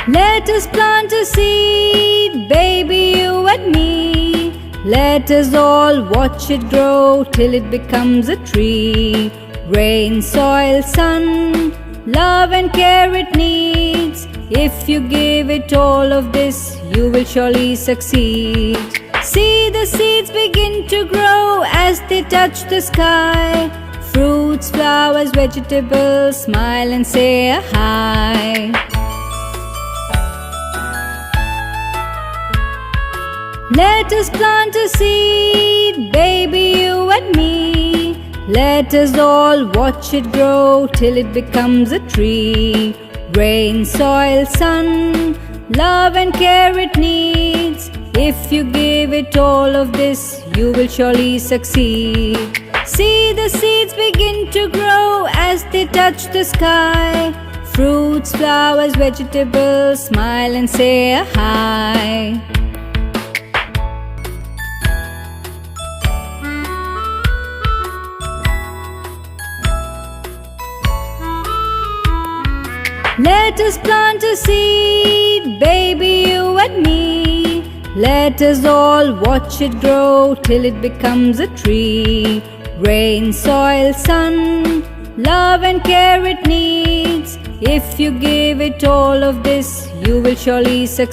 Let us plant a seed, baby, you and me. Let us all watch it grow till it becomes a tree. Rain, soil, sun, love and care it needs. If you give it all of this, you will surely succeed. See the seeds begin to grow as they touch the sky. Fruits, flowers, vegetables, smile and say a hi. Let us plant a seed, baby, you and me. Let us all watch it grow till it becomes a tree. Rain, soil, sun, love and care it needs. If you give it all of this, you will surely succeed. See the seeds begin to grow as they touch the sky. Fruits, flowers, vegetables, smile and say a hi. Let us plant a seed, baby, you and me. Let us all watch it grow till it becomes a tree. Rain, soil, sun, love and care it needs. If you give it all of this, you will surely succeed.